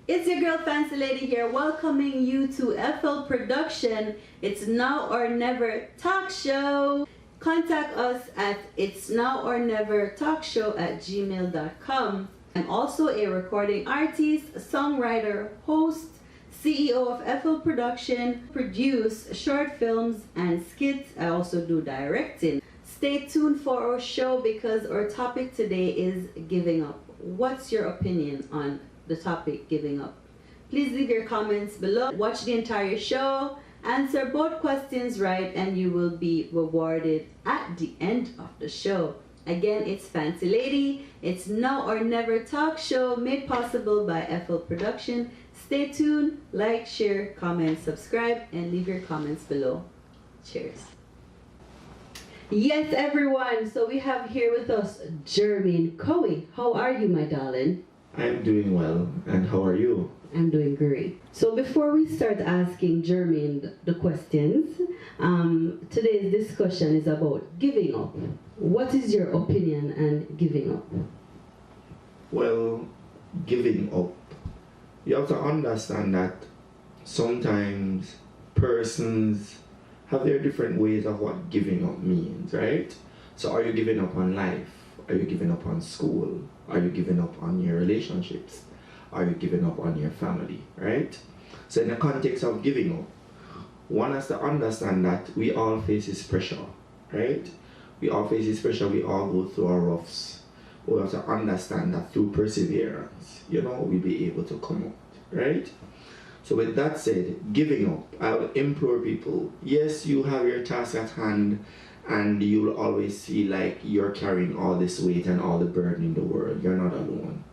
It's your girl Fancy Lady here, welcoming you to FL.Production. It's Now or Never Talk Show. Contact us at itsnowornevertalkshow@gmail.com. I'm also a recording artist, songwriter, host, CEO of FL.Production, produce short films and skits. I also do directing. Stay tuned for our show because our topic today is giving up. What's your opinion on the topic giving up? Please leave your comments below. Watch the entire show, answer both questions right, and you will be rewarded at the end of the show. Again, it's Fancy Lady. It's Now or Never Talk Show, made possible by FL.Production. Stay tuned, like, share, comment, subscribe, and leave your comments below. Cheers. Yes, everyone. So we have here with us Jermaine Cowie. How are you, my darling? I'm doing well, and how are you? I'm doing great. So before we start asking Jermaine the questions, today's discussion is about giving up. What is your opinion on giving up? Well, giving up. You have to understand that sometimes persons have their different ways of what giving up means, right? So are you giving up on life? Are you giving up on school? Are you giving up on your relationships? Are you giving up on your family, right? So in the context of giving up, one has to understand that we all face this pressure, right? We all face this pressure, we all go through our roughs. We have to understand that through perseverance, we'll be able to come out, right? So with that said, giving up, I would implore people, yes, you have your task at hand, and you'll always feel like you're carrying all this weight and all the burden in the world. You're not alone.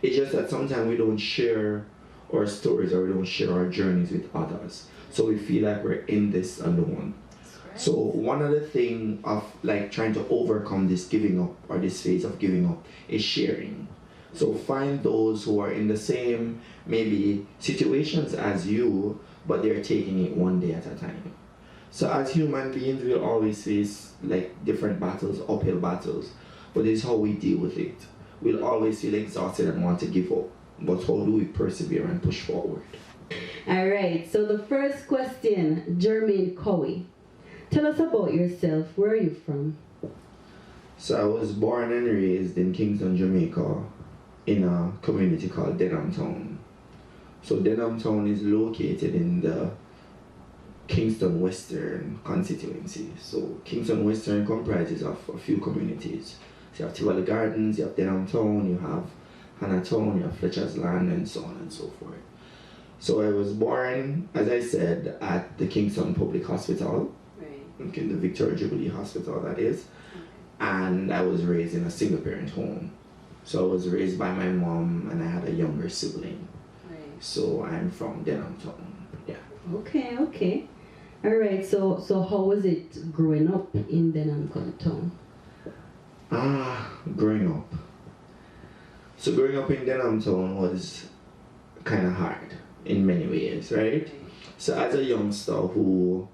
It's just that sometimes we don't share our stories or we don't share our journeys with others. So we feel like we're in this alone. Right. So one of the things of like trying to overcome this giving up or this phase of giving up is sharing. So find those who are in the same maybe situations as you, but they're taking it one day at a time. So as human beings, we'll always face like different battles, uphill battles, but this is how we deal with it. We'll always feel exhausted and want to give up, but how do we persevere and push forward? All right, so the first question, Jermaine Cowie. Tell us about yourself. Where are you from? So I was born and raised in Kingston, Jamaica, in a community called Denham Town. So Denham Town is located in the Kingston Western constituency. So Kingston Western comprises of a few communities. So you have Tivoli Gardens, you have Denham Town, you have Hannah Town, you have Fletcher's Land, and so on and so forth. So I was born, as I said, at the Kingston Public Hospital, right. Okay, the Victoria Jubilee Hospital, that is. Okay. And I was raised in a single parent home. So I was raised by my mom, and I had a younger sibling. Right. So I'm from Denham Town. Yeah. Okay. All right. So how was it growing up in Denham Town? Growing up. So growing up in Denham Town was kind of hard in many ways, right? So as a youngster who,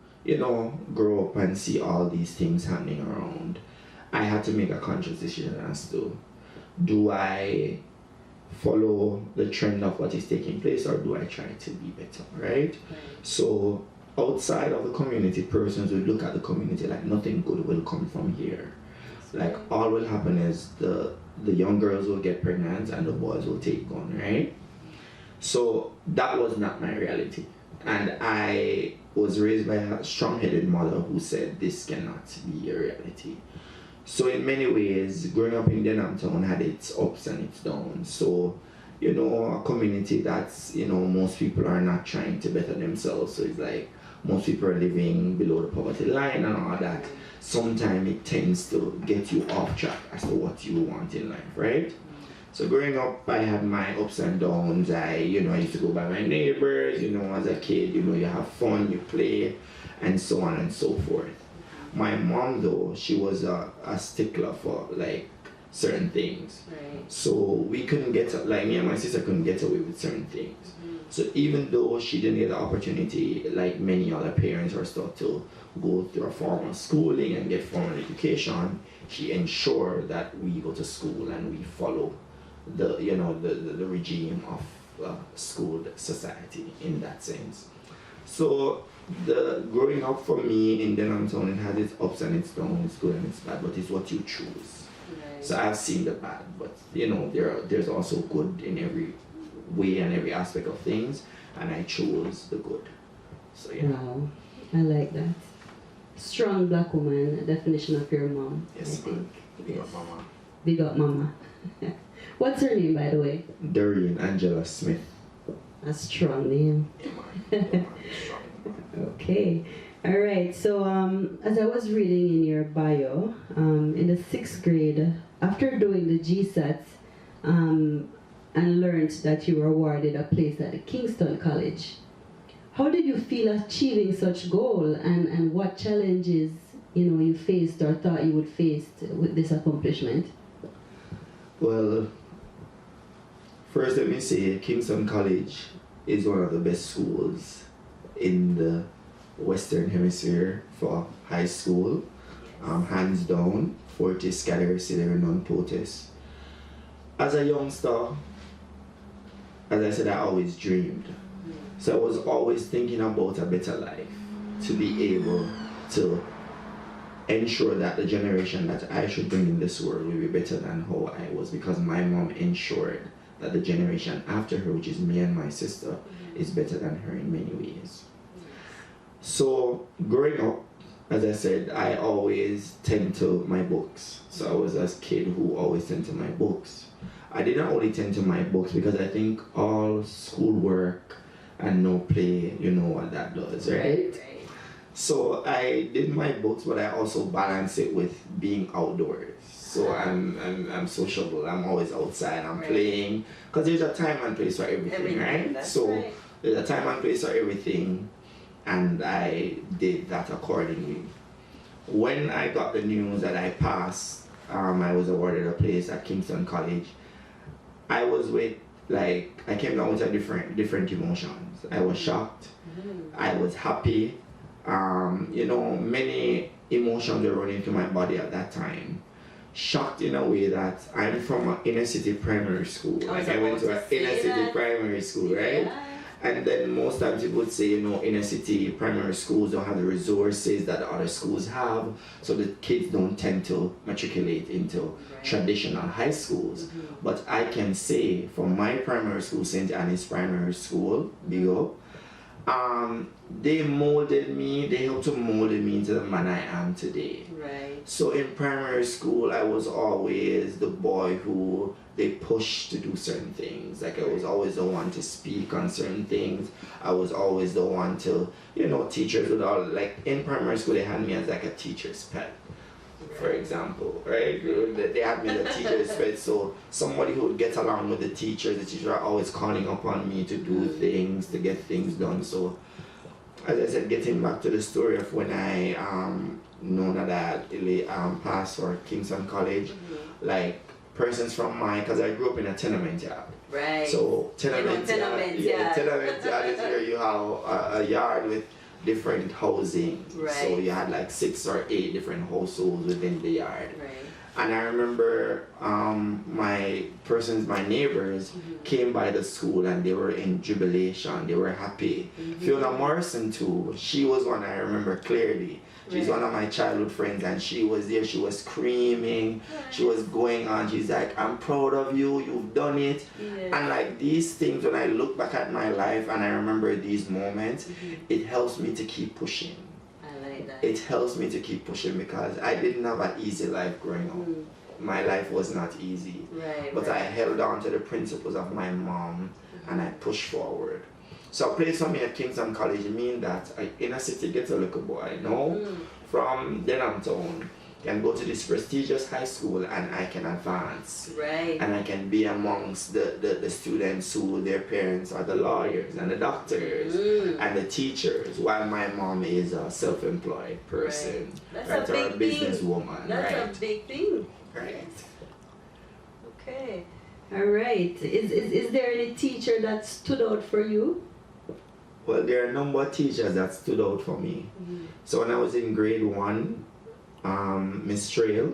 grow up and see all these things happening around, I had to make a conscious decision as to, do I follow the trend of what is taking place or do I try to be better, right? So outside of the community, persons will look at the community like nothing good will come from here. Like all will happen is the young girls will get pregnant and the boys will take gun, right? So that was not my reality. And I was raised by a strong-headed mother who said this cannot be a reality. So in many ways, growing up in Denham Town had its ups and its downs. So, a community that's, most people are not trying to better themselves. So it's like most people are living below the poverty line and all that. Sometimes it tends to get you off track as to what you want in life, right? So growing up, I had my ups and downs. I used to go by my neighbors, as a kid, you have fun, you play, and so on and so forth. My mom, though, she was a stickler for, like, certain things. Right. So we couldn't get, like, me and my sister couldn't get away with certain things. Mm-hmm. So even though she didn't get the opportunity, like many other parents are still to go through a formal schooling and get formal education, she ensured that we go to school and we follow the regime of schooled society in that sense. So the growing up for me in Denhamtown, it has its ups and its downs, it's good and it's bad, but it's what you choose. Right. So I've seen the bad, but you know, there's also good in every way and every aspect of things, and I chose the good. So yeah. Wow, I like that. Strong black woman, definition of your mom. Yes, I think. Big up mama. Big up mama. What's her name, by the way? Doreen Angela Smith. A strong name. Yeah, man. Yeah, man. Strong. Okay. All right. So as I was reading in your bio, in the 6th grade, after doing the GSAT, and learned that you were awarded a place at the Kingston College, how did you feel achieving such goal, and what challenges you faced or thought you would face with this accomplishment? Well, first let me say Kingston College is one of the best schools in the Western Hemisphere for high school. Hands down, fortis category non potes. As a youngster, as I said, I always dreamed. So I was always thinking about a better life, to be able to ensure that the generation that I should bring in this world will be better than how I was, because my mom ensured that the generation after her, which is me and my sister, is better than her in many ways. So growing up, as I said, I always tend to my books. So I was a kid who always tend to my books. I didn't only tend to my books because I think all schoolwork and no play, you know what that does, right? So I did my books, but I also balance it with being outdoors. So I'm sociable. I'm always outside. I'm playing, because there's a time and place for everything, right? So there's a time and place for everything, and I did that accordingly. When I got the news that I passed, I was awarded a place at Kingston College. I was I came down with a different emotions. I was shocked. I was happy. Many emotions were running through my body at that time. Shocked in a way that I'm from an inner city primary school. I went to an inner city primary school, right? Yeah. And then most times people would say, inner city primary schools don't have the resources that the other schools have, so the kids don't tend to matriculate into traditional high schools. But I can say from my primary school, St. Anne's Primary School, big up, they helped to mold me into the man I am today. Right. So in primary school, I was always the boy who they pushed to do certain things. Like I was always the one to speak on certain things. I was always the one to, teachers would all, like in primary school, they had me as like a teacher's pet. For example, right? They had me as a teacher's pet, so somebody who would get along with the teachers are always calling upon me to do things, to get things done. So, as I said, getting back to the story of when I know that I passed for Kingston College, like persons from because I grew up in a tenement yard. Right. So tenement yard is where you have a yard with different housing. Right. So you had like 6 or 8 different households within the yard. Right. And I remember my neighbors came by the school and they were in jubilation, they were happy. Fiona Morrison too, she was one I remember clearly. She's one of my childhood friends, and she was there, she was screaming, she was going on, she's like, I'm proud of you, you've done it. Yeah. And like these things, when I look back at my life and I remember these moments, it helps me to keep pushing. I like that. It helps me to keep pushing because I didn't have an easy life growing up. My life was not easy. But I held on to the principles of my mom and I pushed forward. So a place for me at Kingston College means that inner city gets a little boy, from Denhamtown, can go to this prestigious high school and I can advance. Right. And I can be amongst the students who their parents are the lawyers and the doctors and the teachers, while my mom is a self-employed person. Right. That's a big businesswoman. That's a big thing. Right. Okay. All right. Is there any teacher that stood out for you? Well, there are a number of teachers that stood out for me. So when I was in grade 1, Miss Trail.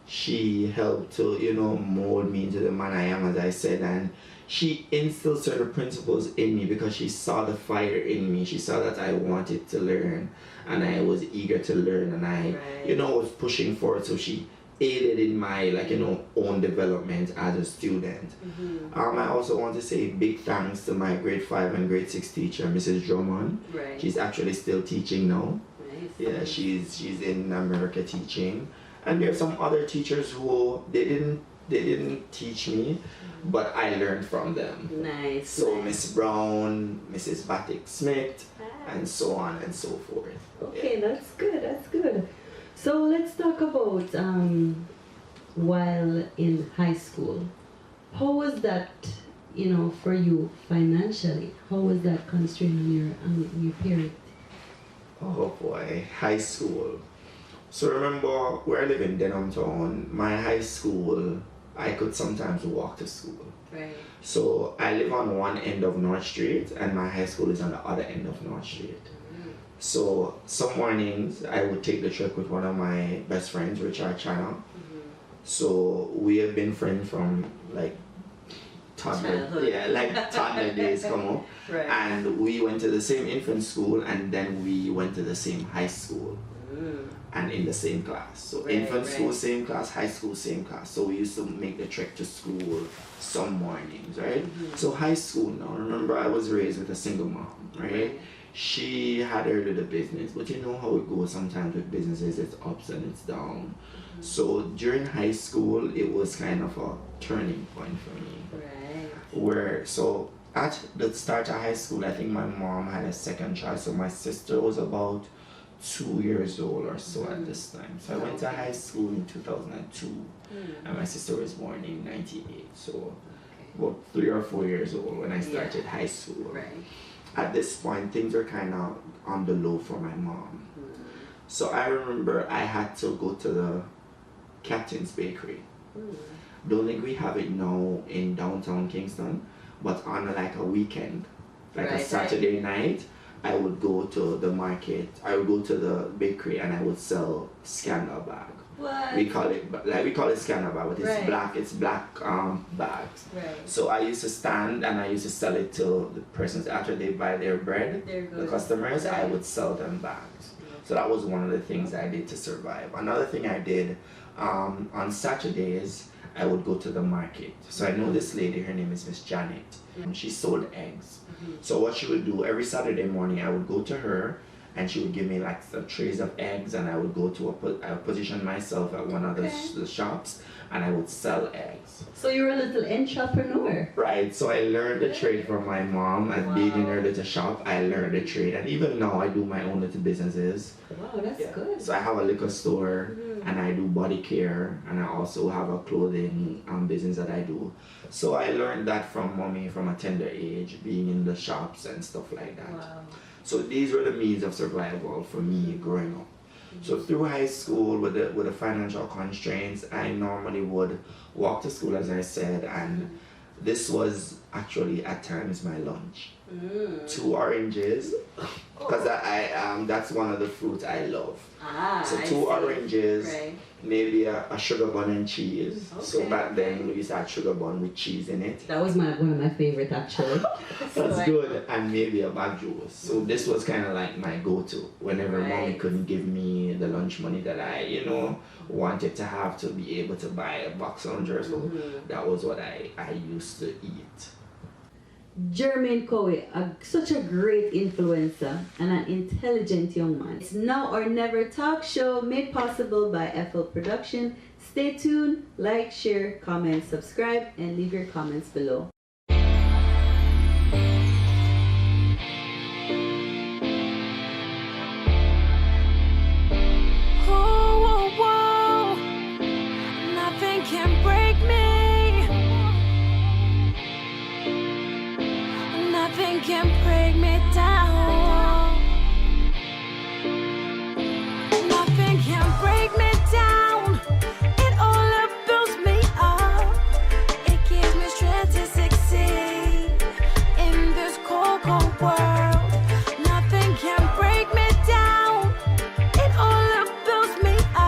She helped to, mold me into the man I am, as I said, and she instilled certain principles in me because she saw the fire in me. She saw that I wanted to learn and I was eager to learn, and I, was pushing forward. So she aided in my, own development as a student. I also want to say big thanks to my grade 5 and grade 6 teacher, Mrs. Drummond. She's actually still teaching now. Yeah, she's in America teaching. And there are some other teachers who they didn't teach me, but I learned from them. Nice. So Miss Brown, Mrs. Batik Smith, and so on and so forth. Okay, that's good. That's good. So let's talk about while in high school. How was that, for you financially? How was that constraint on your parent? Oh boy, high school. So remember, where I live in Denham Town, my high school, I could sometimes walk to school. Right. So I live on one end of North Street and my high school is on the other end of North Street. So some mornings I would take the trip with one of my best friends, Richard Channel. So we have been friends from toddler days come up. Right. And we went to the same infant school and then we went to the same high school. And in the same class. So infant school, same class, high school, same class. So we used to make the trek to school some mornings, right? So high school now, remember I was raised with a single mom, right? She had her little business, but you know how it goes sometimes with businesses, it's ups and it's down. So during high school, it was kind of a turning point for me. So at the start of high school, I think my mom had a second child, so my sister was about 2 years old or so at this time. So I went to high school in 2002 and my sister was born in 98. So about 3 or 4 years old when I started high school. At this point, things were kind of on the low for my mom. So I remember I had to go to the Captain's Bakery. Don't think we have it now in downtown Kingston, but on a weekend, a Saturday night, I would go to the market, I would go to the bakery and I would sell scandal bag. What? We call it scandal bag, but it's black bags. So I used to stand and I used to sell it to the persons after they buy their bread, the customers, I would sell them bags. So that was one of the things I did to survive. Another thing I did, on Saturdays, I would go to the market. So I know this lady, her name is Miss Janet. She sold eggs. So what she would do, every Saturday morning, I would go to her and she would give me some trays of eggs and I would go to I would position myself at one of the shops and I would sell eggs. So you're a little entrepreneur. Right, so I learned the trade from my mom and being in her little shop, I learned the trade. And even now I do my own little businesses. Wow, that's good. So I have a liquor store and I do body care and I also have a clothing business that I do. So I learned that from mommy from a tender age, being in the shops and stuff like that. Wow. So these were the means of survival for me growing up. So through high school, with the financial constraints, I normally would walk to school, as I said, and this was actually at times my lunch. 2 oranges, because I that's one of the fruits I love. So 2 oranges, maybe a sugar bun and cheese. So back then we used to have sugar bun with cheese in it. That was one of my favorite actually. That's good. And maybe a bag juice. So this was kind of like my go-to whenever mommy couldn't give me the lunch money that I wanted to have to be able to buy a box of lunch. So that was what I used to eat. Jermaine Cowie, such a great influencer and an intelligent young man. It's Now or Never talk show made possible by FL.Production. Stay tuned, like, share, comment, subscribe, and leave your comments below. Nothing can break me. Nothing can break me down. Nothing can break me down. It all builds me up. It gives me strength to succeed in this cold, cold world. Nothing can break me down. It all builds me up.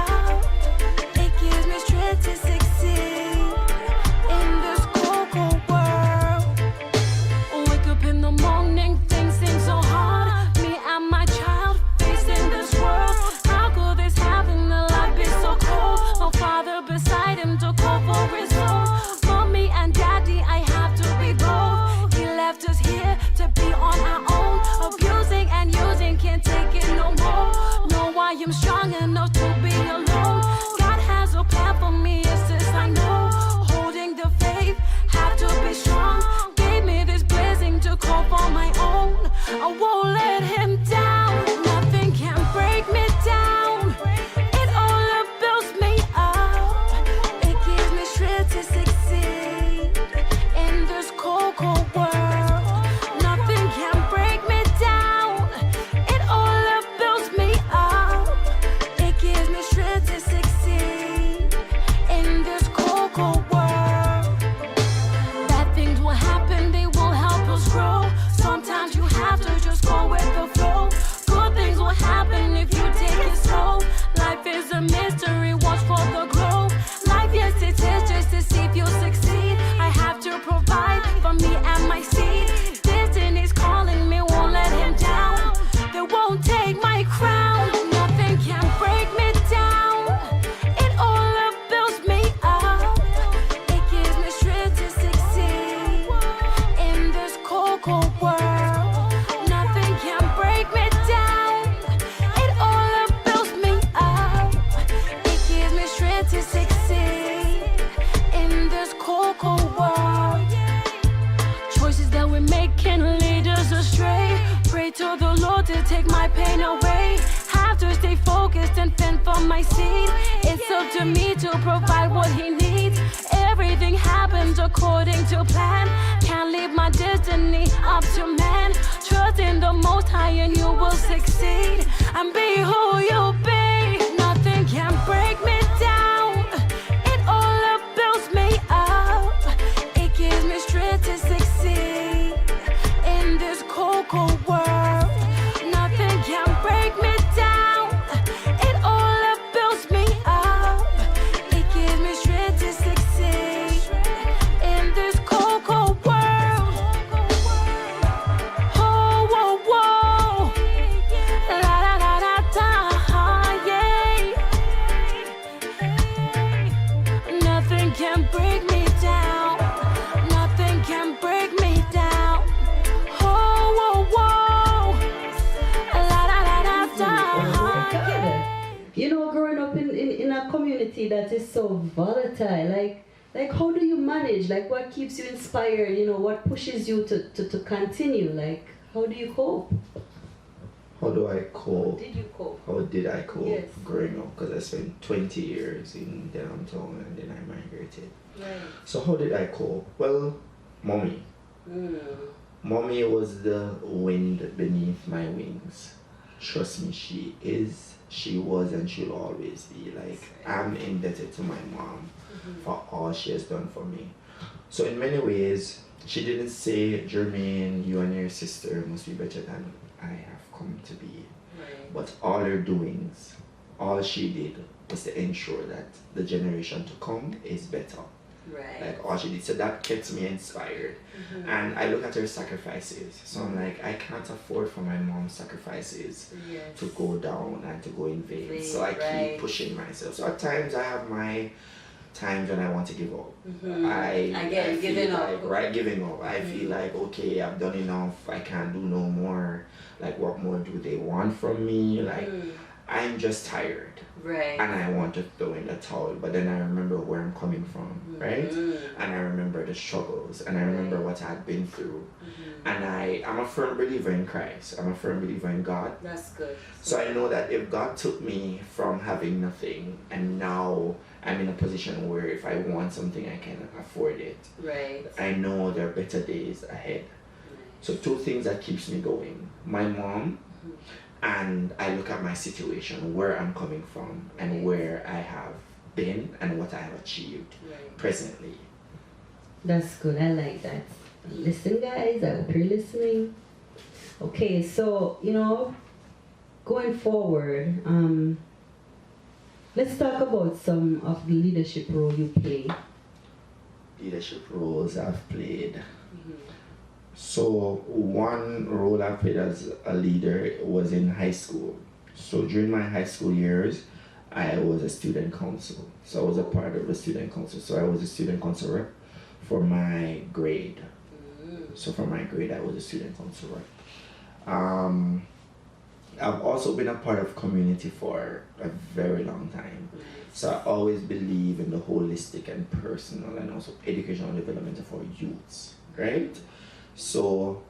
astray. Pray to the Lord to take my pain away. Have to stay focused and fend for my seed. It's up to me to provide what he needs. Everything happens according to plan. Can't leave my destiny up to man. Trust in the Most High and you will succeed. And be who you be. Nothing can break me down. It all up builds me up. It gives me strength to succeed in this cold, cold world. Nothing can break me down. It all up builds me up. It gives me strength to succeed in this cold, cold world. Oh, whoa, whoa. La da da da da, yeah. Nothing can break me down. Nothing can break me down. Oh, whoa, whoa. La da da da da, yeah. You know, growing up in a community that is so volatile, like how do you manage? Like what keeps you inspired? You know, what pushes you to continue? Like how do you cope? How do I cope? Did you cope? How did I cope Yes. growing up? Because I spent 20 years in downtown and then I migrated. Right. So how did I cope? Well, mommy. Mommy was the wind beneath my wings. Trust me, she was, and she'll always be. Like, I'm indebted to my mom for all she has done for me. So in many ways, she didn't say, Jermaine, you and your sister must be better than I have come to be. Right. But all her doings, all she did was to ensure that the generation to come is better. Right. Like all she did. So that kept me inspired. And I look at her sacrifices. So I'm like, I can't afford for my mom's sacrifices Yes. to go down and to go in vain. Vain, So I right. keep pushing myself. So at times I have my times when I want to give up. I get feel giving up. like, right, giving up. I feel like, okay, I've done enough. I can't do no more. Like, what more do they want from me? Like, I'm just tired. Right. And I want to throw in the towel, but then I remember where I'm coming from, right? And I remember the struggles, and I remember what I'd been through. And I'm a firm believer in Christ. I'm a firm believer in God. That's good. So I know that if God took me from having nothing, and now I'm in a position where if I want something, I can afford it. Right. I know there are better days ahead. So two things that keeps me going. My mom, and I look at my situation, where I'm coming from, and where I have been, and what I have achieved presently. That's good. I like that. Listen, guys. I hope you're listening. Okay, so you know, going forward, let's talk about some of the leadership role you play. Leadership roles I've played. So one role I played as a leader was in high school. So during my high school years, I was a student council. So I was a part of the student council. So I was a student council rep for my grade. So for my grade, I was a student council rep. I've also been a part of community for a very long time. So I always believe in the holistic and personal and also educational development of our youths, right? So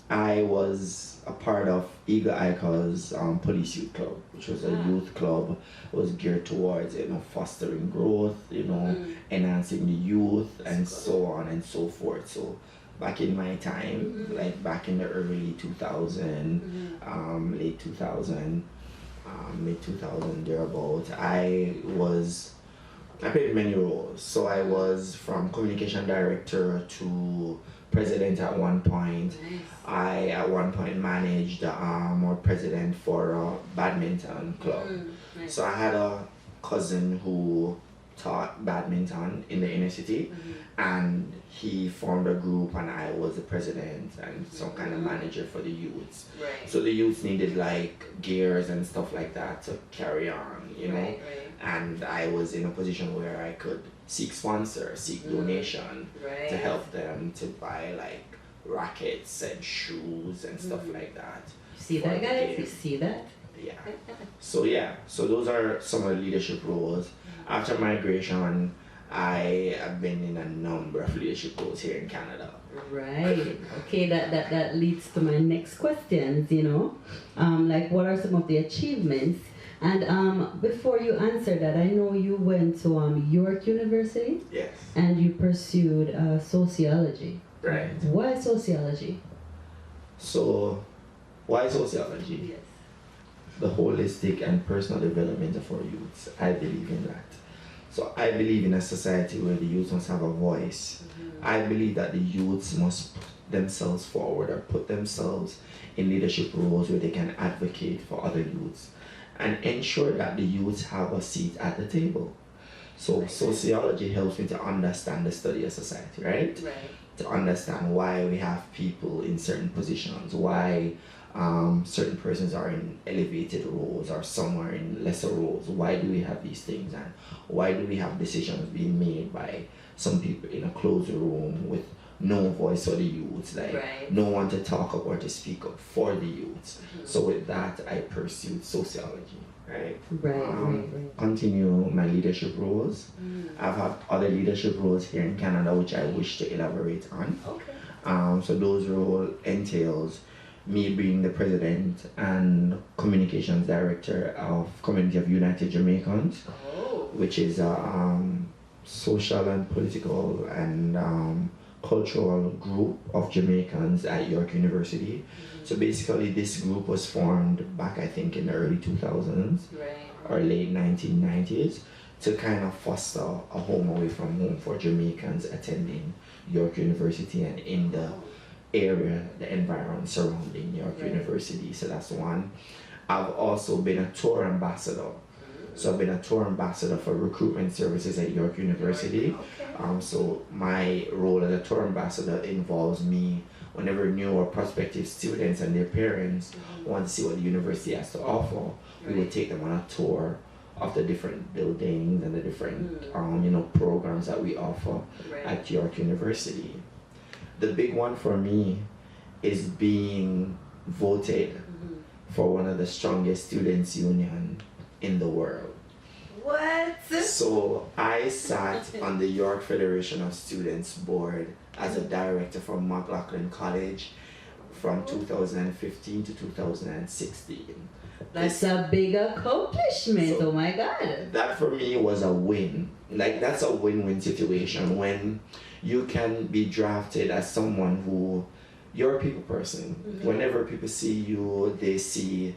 I was a part of Hihger Icons Police Youth Club, which was a youth club. It was geared towards, you know, fostering growth, you know, enhancing the youth, and so on and so forth. So back in my time, like back in the early 2000, late 2000, mid 2000 thereabout, I played many roles. So I was from communication director to president at one point. I at one point managed or president for a badminton club. So I had a cousin who taught badminton in the inner city, and he formed a group, and I was the president and some kind of manager for the youths. So the youths needed like gears and stuff like that to carry on, you know. And I was in a position where I could seek sponsor, seek donation to help them to buy like rackets and shoes and stuff like that. See that, guys? You see that? Yeah. So those are some of the leadership roles. After migration, I have been in a number of leadership roles here in Canada. Right. Okay, that leads to my next questions, you know. Like, what are some of the achievements? And before you answer that, I know you went to York University. Yes. And you pursued sociology. Right. Why sociology? So, why sociology? Yes. The holistic and personal development of our youths. I believe in that. So I believe in a society where the youth must have a voice. I believe that the youths must put themselves forward or put themselves in leadership roles where they can advocate for other youths and ensure that the youths have a seat at the table. So sociology helps me to understand the study of society, right? To understand why we have people in certain positions, why certain persons are in elevated roles or some are in lesser roles. Why do we have these things, and why do we have decisions being made by some people in a closed room with no voice for the youths, like no one to talk up or to speak up for the youths. So with that, I pursued sociology. Right. Continue my leadership roles. I've had other leadership roles here in Canada which I wish to elaborate on. So those roles entails me being the president and communications director of Community of United Jamaicans, which is a social and political and cultural group of Jamaicans at York University. So basically this group was formed back, I think, in the early 2000s or late 1990s to kind of foster a home away from home for Jamaicans attending York University and in the area, the environment surrounding York University. So that's one. I've also been a tour ambassador. So I've been a tour ambassador for recruitment services at York University. So my role as a tour ambassador involves me whenever new or prospective students and their parents want to see what the university has to offer, we would take them on a tour of the different buildings and the different programs that we offer at York University. The big one for me is being voted for one of the strongest students' union in the world. What? So I sat on the York Federation of Students board as a director from McLaughlin College from 2015 to 2016. That's a big accomplishment. So, oh my God. That for me was a win. Like, that's a win-win situation when you can be drafted as someone who, you're a people person. Whenever people see you, they see,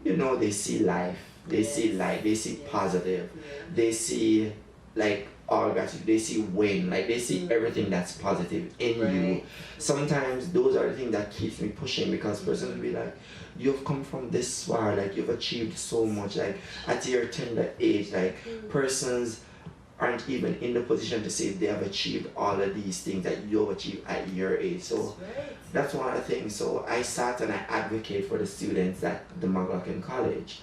they see life. They see light, they see positive, they see like all gratitude, they see win, like they see everything that's positive in you. Sometimes those are the things that keeps me pushing, because persons will be like, you've come from this far, like you've achieved so much, like at your tender age, like persons aren't even in the position to say they have achieved all of these things that you've achieved at your age. So that's one of the things. So I sat and I advocate for the students at the McLaughlin College.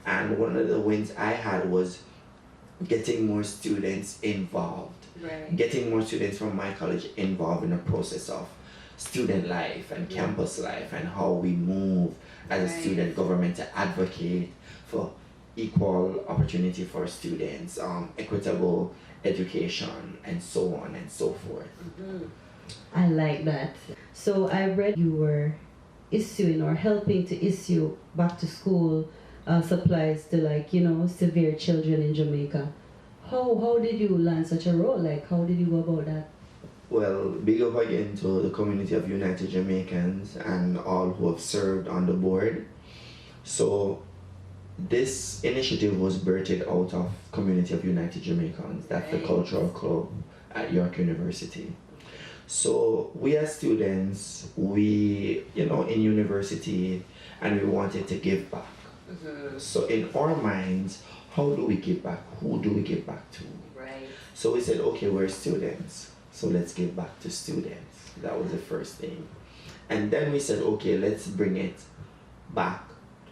And one of the wins I had was getting more students involved. Getting more students from my college involved in the process of student life and campus life and how we move as a student government to advocate for equal opportunity for students, equitable education, and so on and so forth. I like that. So I read you were issuing or helping to issue back to school supplies to severe children in Jamaica. How did you land such a role? Like, how did you go about that? Well, big up again to the Community of United Jamaicans and all who have served on the board. So this initiative was birthed out of Community of United Jamaicans. That's the cultural club at York University. So we as students, we, in university, and we wanted to give back. So in our minds, how do we give back? Who do we give back to? So we said, okay, we're students, so let's give back to students. That was the first thing. And then we said, okay, let's bring it back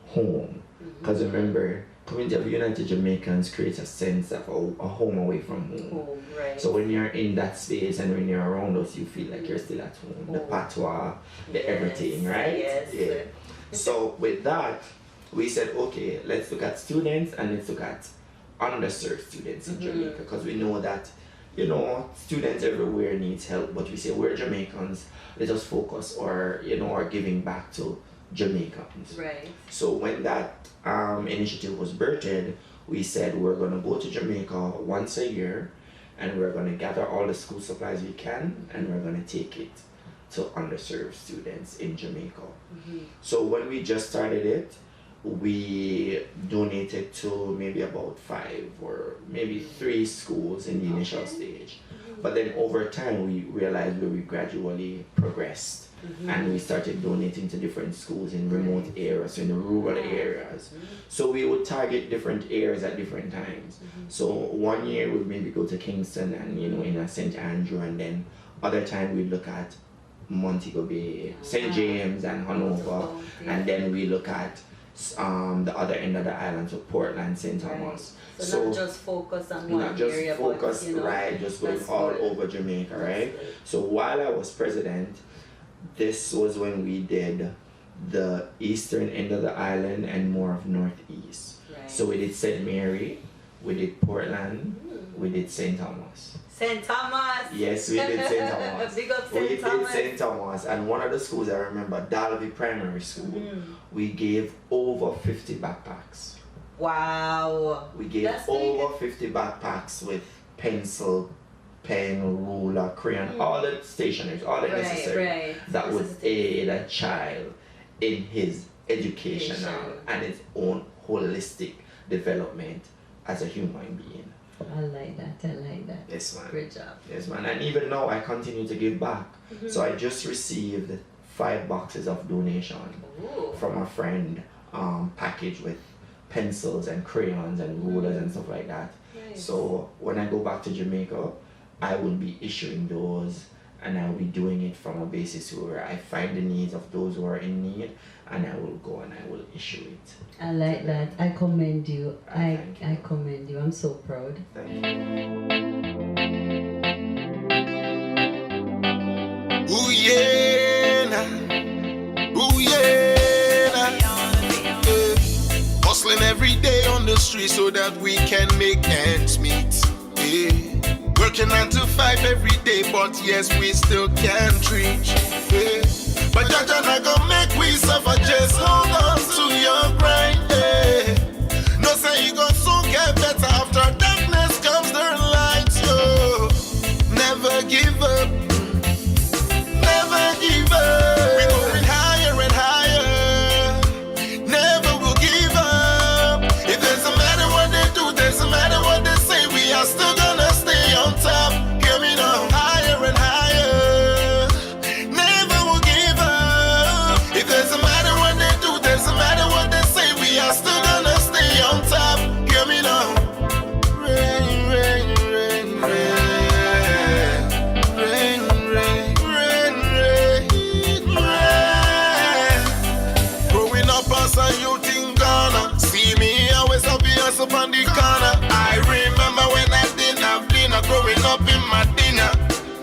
home. Because remember, Community of United Jamaicans creates a sense of a home away from home. So when you're in that space and when you're around us, you feel like you're still at home. The patois, the everything, right? So with that, we said, okay, let's look at students and let's look at underserved students in Jamaica, because we know that you know, students everywhere needs help, but we say we're Jamaicans, let us focus or, you know, or giving back to Jamaicans. Right. So when that initiative was birthed, we said we're going to go to Jamaica once a year and we're going to gather all the school supplies we can and we're going to take it to underserved students in Jamaica. So when we just started it, we donated to maybe about 5 or maybe 3 schools in the initial stage. But then over time we realized where we gradually progressed and we started donating to different schools in remote areas, in the rural areas. So we would target different areas at different times. So one year we'd maybe go to Kingston and, you know, in a St. Andrew, and then other time we'd look at Montego Bay, St. James and Hanover, and then we look at the other end of the island, so Portland, St. Thomas. So not just focus on one not just area, focus, but, you know, right, just going all over Jamaica, right? So while I was president, this was when we did the eastern end of the island and more of northeast. Right. So we did St. Mary, we did Portland, we did St. Thomas. St. Thomas! Yes, we did St. Thomas. Big up We St. did Thomas. St. Thomas, and one of the schools I remember, Dalby Primary School, we gave over 50 backpacks. Wow! We gave That's over 50 backpacks with pencil, pen, ruler, crayon, all the stationery, all the necessary that would aid a child in his educational and his own holistic development as a human being. I like that, I like that. Yes, man. Great job. Yes, man. And even now, I continue to give back. So I just received 5 boxes of donation from a friend, packaged with pencils and crayons and rulers and stuff like that. Nice. So when I go back to Jamaica, I will be issuing those, and I will be doing it from a basis where I find the needs of those who are in need, and I will go and I will issue it. I like that. I commend you. Thank you. I commend you. I'm so proud. Thank you. Ooh yeah, nah. Ooh yeah, nah. Hustling every day on the street so that we can make ends meet. Yeah. Working 9 to 5 every day, but yes, we still can't reach. Yeah. But Jah not gonna make we suffer, just hold on to your grind. Yeah. No say you gon' soon get better, after darkness comes the light. Yo, never give up, never give up. We going higher and higher, never will give up. It doesn't matter what they do, doesn't matter what they say, we are still gonna stay on top. Hear me now, higher and higher, never will give up. It doesn't matter what they do, doesn't matter what they say, we are still gonna stay on top. Hear me now. Rain, rain, rain, rain, rain, rain, rain, rain, rain. Growing up as a youth in Ghana, see me always obvious up on the corner. I remember when I didn't have dinner, growing up in Medina,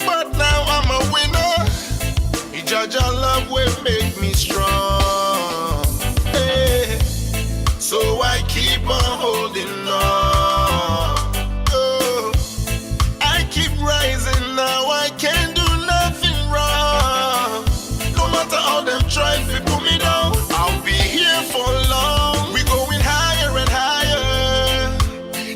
but now I'm a winner. Jah love will make me strong. Hey. So I keep on holding on. Oh. I keep rising now, I can't do nothing wrong. No matter how them try to put me down, I'll be here for long. We going higher and higher,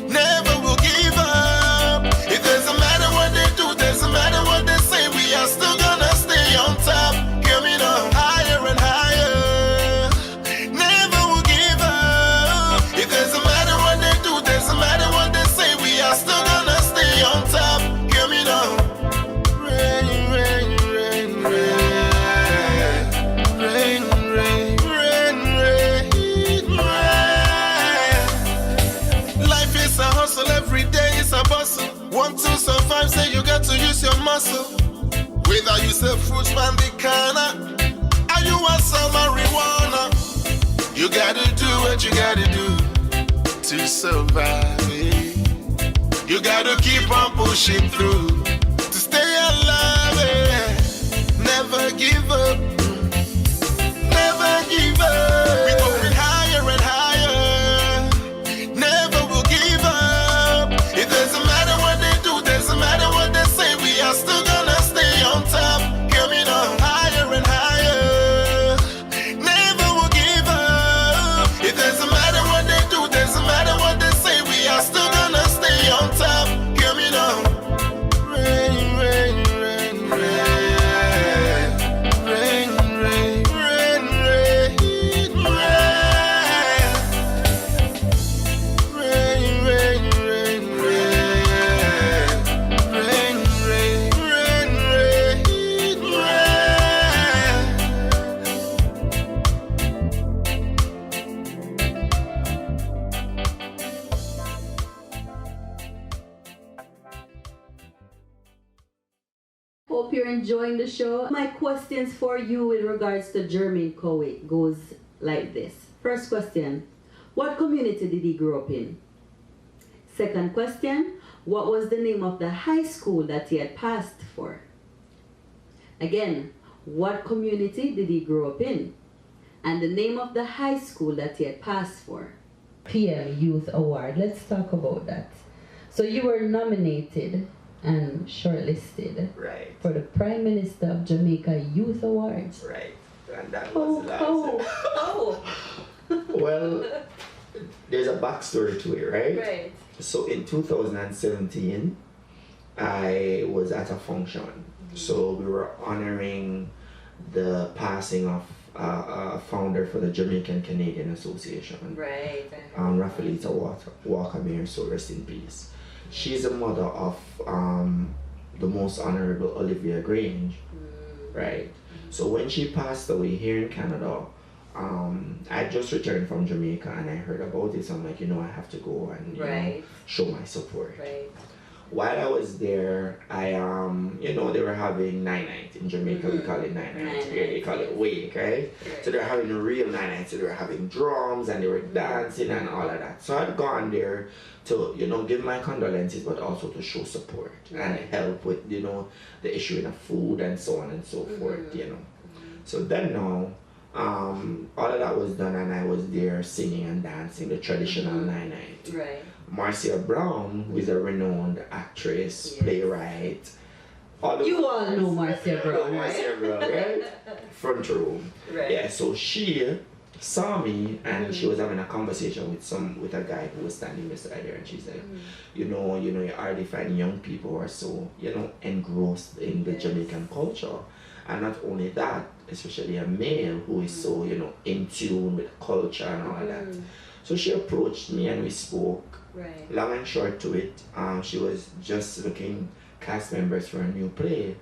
never will give up. It doesn't matter what they do, doesn't matter what they say, we are still gonna stay on top. Hear me now, higher and higher, never will give up. It doesn't matter what they do, doesn't matter what they say, we are still gonna stay on top. Hear me now. Rain, rain, rain, rain, rain, rain, rain, rain, rain. Life is a hustle, every day is a bustle. Want to survive, say you got to use your muscle. Whether you sell fruits from the corner, or you want some marijuana, you gotta do what you gotta do to survive. You gotta keep on pushing through to stay alive. Never give up, never give up. We going higher and higher, never will give up. It doesn't matter what they do, doesn't matter enjoying the show. My questions for you in regards to Jermaine Cowie goes like this. First question, what community did he grow up in? Second question, what was the name of the high school that he had passed for? Again, what community did he grow up in? And the name of the high school that he had passed for. PM Youth Award, let's talk about that. So you were nominated and shortlisted for the Prime Minister of Jamaica Youth Awards. Right, and that was well, there's a backstory to it, right? Right. So in 2017, I was at a function. So we were honoring the passing of a founder for the Jamaican Canadian Association. Right. Raphaelita Walker Mayer, so rest in peace. She's the mother of the most honorable Olivia Grange, right? So when she passed away here in Canada, I just returned from Jamaica and I heard about it. So I'm like, I have to go and you know, show my support. Right. While I was there, I they were having night in Jamaica. We call it night. Here they call it wake, right? So they were having a real night. So they were having drums and they were dancing and all of that. So I'd gone there to give my condolences, but also to show support and help with the issuing of food and so on and so forth. So then now, all of that was done and I was there singing and dancing the traditional night. Right. Marcia Brown, who is a renowned actress, playwright. You all know Marcia Brown, right? Marcia Brown, right? Front row. Right. Yeah, so she saw me and she was having a conversation with a guy who was standing beside her and she said, you already find young people who are so, engrossed in the Jamaican culture. And not only that, especially a male who is so, in tune with culture and all of that. So she approached me and we spoke. Right. Long and short to it, she was just looking cast members for a new play.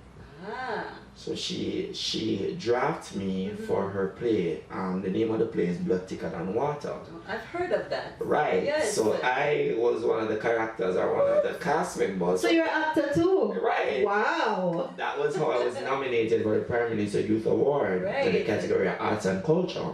So she drafted me for her play. The name of the play is Blood Thicker Than Water. I've heard of that. Right. Yes. So I was one of the characters or one of the cast members. So you're an actor too? Right. Wow. That was how I was nominated for the Prime Minister Youth Award in the category of Arts and Culture.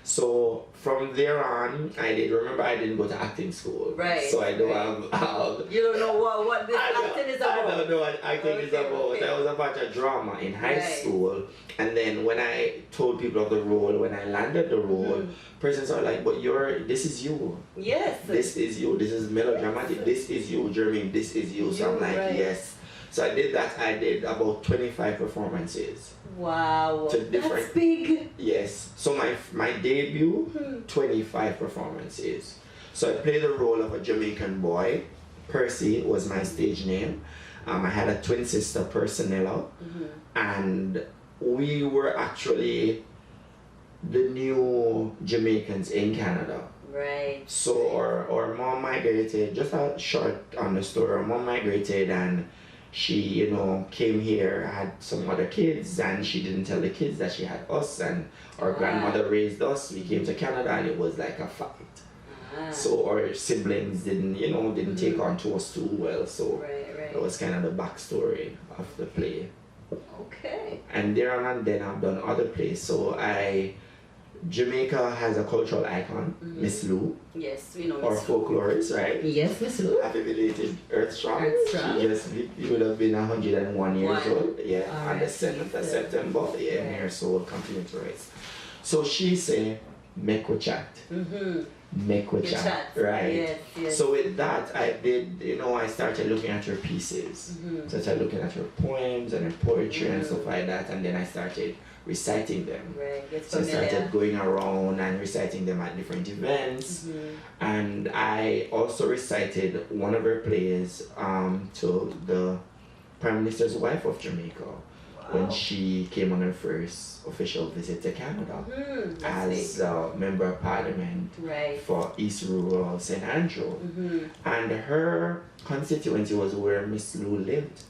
So from there on, I didn't go to acting school. Right. So I don't have... you don't know what this acting is about? I don't know what acting is about. Okay. I was a part of drama in high school. And then when I told people of the role, when I landed the role, persons are like, but this is you. Yes. This is you. This is melodramatic. Yes. This is you, Jermaine. This is you. So I'm like, yes. So I did that. I did about 25 performances. Wow. That's big. Yes. So my debut, 25 performances. So I played the role of a Jamaican boy. Percy was my stage name. I had a twin sister, Personella. And we were actually the new Jamaicans in Canada. Right. So our mom migrated, just a short on the story, our mom migrated and she, came here, had some other kids, and she didn't tell the kids that she had us, and our grandmother raised us. We came to Canada, and it was like a fight. So our siblings didn't take on to us too well. So that was kind of the backstory of the play. Okay. And there and then I've done other plays. So Jamaica has a cultural icon, Miss Lou. Yes, we know Miss Lou. Or folklorist, right? Yes, Miss Lou. Happy belated Earth Strong. She would have been 101 years old. Yeah, on the 7th of September. Yeah, and her soul continued to rise. So she said, make we chat. Make we chat. Right. Yes. So with that, I did, I started looking at her pieces. So I started looking at her poems and her poetry and stuff like that. And then I started reciting them. Right. So I started going around and reciting them at different events. And I also recited one of her plays to the Prime Minister's wife of Jamaica when she came on her first official visit to Canada as a member of Parliament for East Rural St. Andrew. And her constituency was where Miss Lou lived.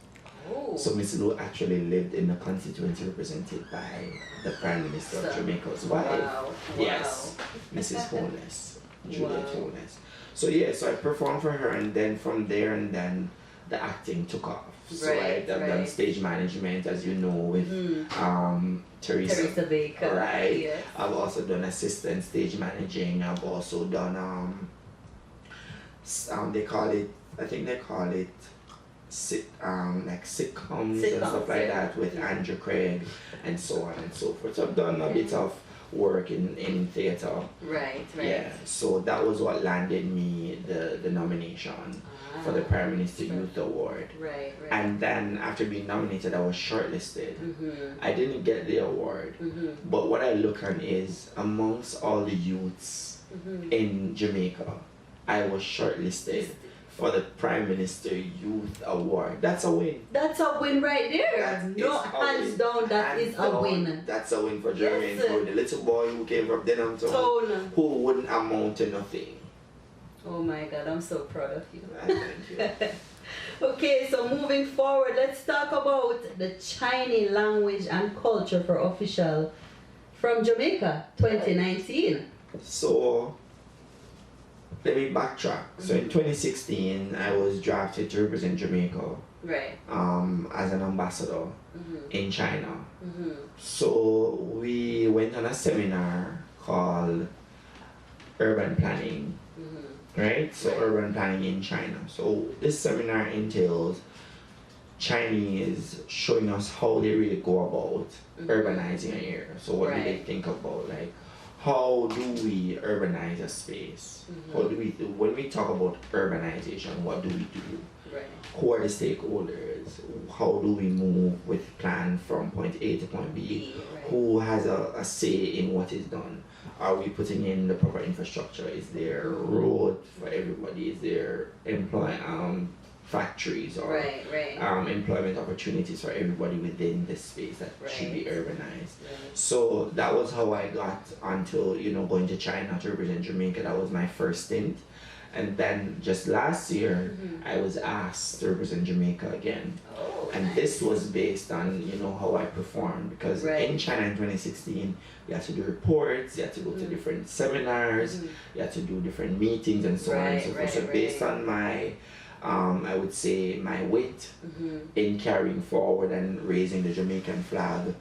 So Miss Lou actually lived in the constituency represented by the Prime Minister of Jamaica's wife. Yes, Mrs. Holness, Juliet Holness. So yeah, so I performed for her, and then from there, and then the acting took off. So I've done stage management, as you know, with Teresa Baker. Right. Yes. I've also done assistant stage managing. I've also done they call it like sitcoms and stuff like that with Andrew Craig and so on and so forth. So I've done a bit of work in theatre. Right. Yeah. So that was what landed me the nomination for the Prime Minister Youth Award. Right. And then after being nominated, I was shortlisted. I didn't get the award, but what I look on is amongst all the youths in Jamaica, I was shortlisted for the Prime Minister Youth Award. That's a win. That's a win right there. That No, hands down, that is a win. That's a win for Jermaine Cowie, the little boy who came from Denham Town, who wouldn't amount to nothing. Oh my God, I'm so proud of you. Thank you. Okay, so moving forward, let's talk about the Chinese language and culture for official from Jamaica 2019. So let me backtrack. So in 2016, I was drafted to represent Jamaica as an ambassador in China. So we went on a seminar called Urban Planning. Right? So urban planning in China. So this seminar entails Chinese showing us how they really go about urbanizing an area. So what do they think about, like, how do we urbanize a space? How do we do, when we talk about urbanization, what do we do? Who are the stakeholders? How do we move with plan from point A to point B? Who has a say in what is done? Are we putting in the proper infrastructure? Is there road for everybody? Is there factories or employment opportunities for everybody within this space that should be urbanized? So that was how I got onto, going to China to represent Jamaica. That was my first stint. And then just last year, I was asked to represent Jamaica again. And this was based on, how I performed. Because in China in 2016, you had to do reports, you had to go to different seminars, you had to do different meetings and so on and so forth. So based on my, I would say, my weight in carrying forward and raising the Jamaican flag,